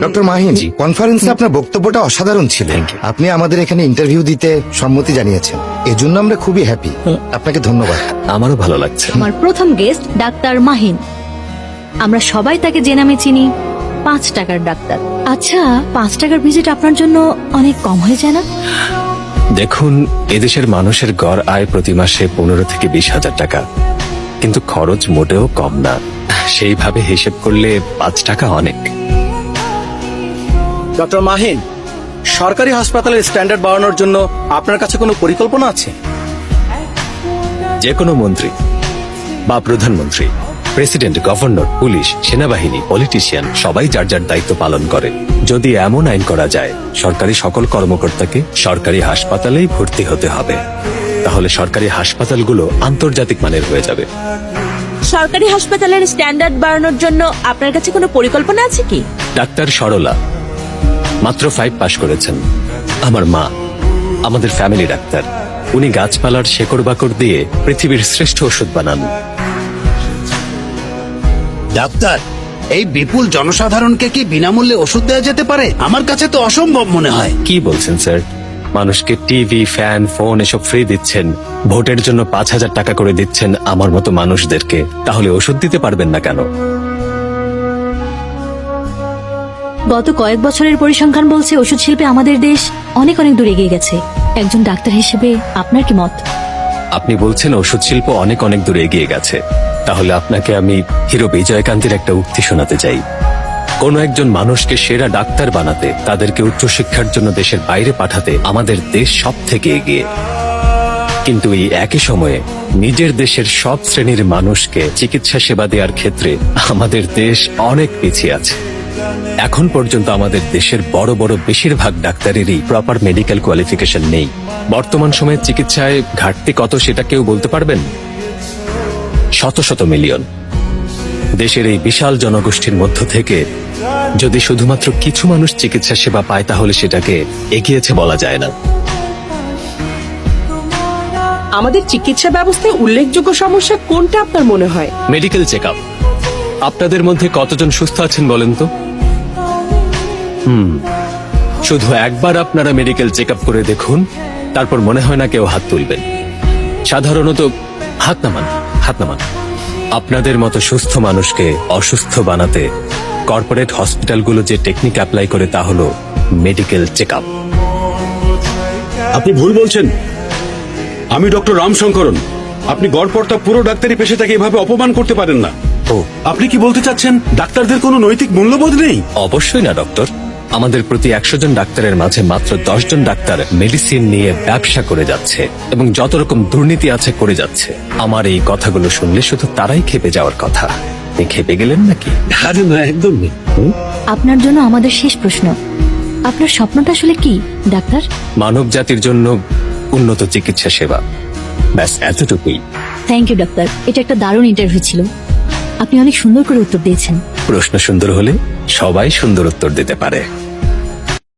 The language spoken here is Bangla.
ডক্টর মাহিন, কনফারেন্সে আপনার বক্তব্যটা অসাধারণ ছিল। আপনি আমাদের এখানে ইন্টারভিউ দিতে সম্মতি জানিয়েছেন, এজন্য আমরা খুবই হ্যাপি। আপনাকে ধন্যবাদ। আমারও ভালো লাগছে। আমার প্রথম গেস্ট ডাক্তার মাহিন। আমরা সবাই তাকে যে নামে চিনি, 5 টাকার ডাক্তার। আচ্ছা, 5 টাকার ভিজিট আপনার জন্য অনেক কম হয়ে যায় না? দেখুন, এদেশের মানুষের গড় আয় প্রতি মাসে 15 থেকে 20,000 টাকা, কিন্তু খরচ মোটেও কম না। সেইভাবে হিসেব করলে 5 টাকা অনেক। ডক্টর মাহিন, সরকারি হাসপাতালের স্ট্যান্ডার্ড বাড়ানোর জন্য আপনার কাছে কোনো পরিকল্পনা আছে? যে কোনো মন্ত্রী বা প্রধানমন্ত্রী, প্রেসিডেন্ট, গভর্নর, পুলিশ, সেনাবাহিনী, পলিটিশিয়ান সবাই যার যার দায়িত্ব পালন করে। যদি এমন আইন করা যায় সরকারি সকল কর্মকর্তাকে সরকারি হাসপাতালেই ভর্তি হতে হবে, তাহলে সরকারি হাসপাতালগুলো আন্তর্জাতিক মানের হয়ে যাবে। সরকারি হাসপাতালের স্ট্যান্ডার্ড বাড়ানোর জন্য আপনার কাছে কোনো পরিকল্পনা আছে কি? ডাক্তার সরলা মাত্র 5 পাশ করেছেন। আমার মা আমাদের ফ্যামিলি ডাক্তার। উনি গাছপালার শেকড় বাকড় দিয়ে পৃথিবীর শ্রেষ্ঠ ওষুধ বানান। ডাক্তার, এই বিপুল জনসাধারণকে কি বিনামূল্যে ওষুধ দেওয়া যেতে পারে? আমার কাছে তো অসম্ভব মনে হয়। কি বলছেন স্যার? মানুষকে টিভি, ফ্যান, ফোন এসব ফ্রি দিচ্ছেন, ভোটের জন্য 5,000 টাকা করে দিচ্ছেন আমার মতো মানুষদেরকে, তাহলে ওষুধ দিতে পারবেন না কেন? গত কয়েক বছরের পরিসংখ্যান বলছে ওষুধ শিল্পে আমাদের দেশ অনেক অনেক দূর এগিয়ে গেছে। একজন ডাক্তার হিসেবে আপনার কি মত? আপনি বলছেন ওষুধ শিল্প অনেক অনেক দূরে এগিয়ে গেছে, তাহলে আপনাকে আমি হিরো বিজয়কান্তের একটা উক্তি শোনাতে চাই। কোন একজন মানুষকে সেরা ডাক্তার বানাতে, তাদেরকে উচ্চশিক্ষার জন্য দেশের বাইরে পাঠাতে আমাদের দেশ সব থেকে এগিয়ে, কিন্তু এই একই সময়ে নিজের দেশের সব শ্রেণীর মানুষকে চিকিৎসা সেবা দেওয়ার ক্ষেত্রে আমাদের দেশ অনেক পিছিয়ে আছে। এখন পর্যন্ত আমাদের দেশের বড় বড় বেশিরভাগ ডাক্তারেরই প্রপার মেডিকেল কোয়ালিফিকেশন নেই। বর্তমান সময়ে চিকিৎসায় ঘাটতি কত সেটা কেউ বলতে পারবেন? শত শত মিলিয়ন। দেশের এই বিশাল জনগোষ্ঠীর মধ্য থেকে যদি শুধুমাত্র কিছু মানুষ চিকিৎসা সেবা পায়, তাহলে সেটাকে এগিয়েছে বলা যায় না। আমাদের চিকিৎসা ব্যবস্থায় উল্লেখযোগ্য সমস্যা কোনটা আপনার মনে হয়? Medical check up. আপনাদের মধ্যে কতজন সুস্থ আছেন বলেন তো? শুধু একবার আপনারা মেডিকেল চেক আপ করে দেখুন, তারপর মনে হয় না কেউ হাত তুলবেন। সাধারণত হাত নামান, হাত নামান। আপনাদের মতো সুস্থ মানুষকে অসুস্থ বানাতে কর্পোরেট হসপিটালগুলো যে টেকনিক অ্যাপ্লাই করে তা হলো মেডিকেল চেক আপ। আপনি ভুল বলছেন। আমি ডক্টর রামশঙ্করন। আপনি গড়পড়তা পুরো ডাক্তারি পেশাটাকে এভাবে অপমান করতে পারেন না। ও, আপনি কি বলতে চাচ্ছেন ডাক্তারদের কোনো নৈতিক মূল্যবোধ নেই? অবশ্যই না ডক্টর। আমাদের প্রতি 100 জন ডাক্তারের মাঝে মাত্র 10 জন ডাক্তার মেডিসিন নিয়ে ব্যবসা করে যাচ্ছে এবং যত রকম দুর্নীতি আছে করে যাচ্ছে। আমার এই কথাগুলো শুনলে শুধু তারাই খেপে যাওয়ার কথা। আপনি খেপে গেলেন নাকি? আরে না, একদম নেই। আপনার জন্য আমাদের শেষ প্রশ্ন, আপনার স্বপ্নটা আসলে কি ডাক্তার? মানব জাতির জন্য উন্নত চিকিৎসা সেবা, ব্যাস এতটুকুই। থ্যাংক ইউ ডাক্তার, এটা একটা দারুণ ইন্টারভিউ ছিল। আপনি অনেক সুন্দর করে উত্তর দিয়েছেন। প্রশ্ন সুন্দর হলে সবাই সুন্দর উত্তর দিতে পারে।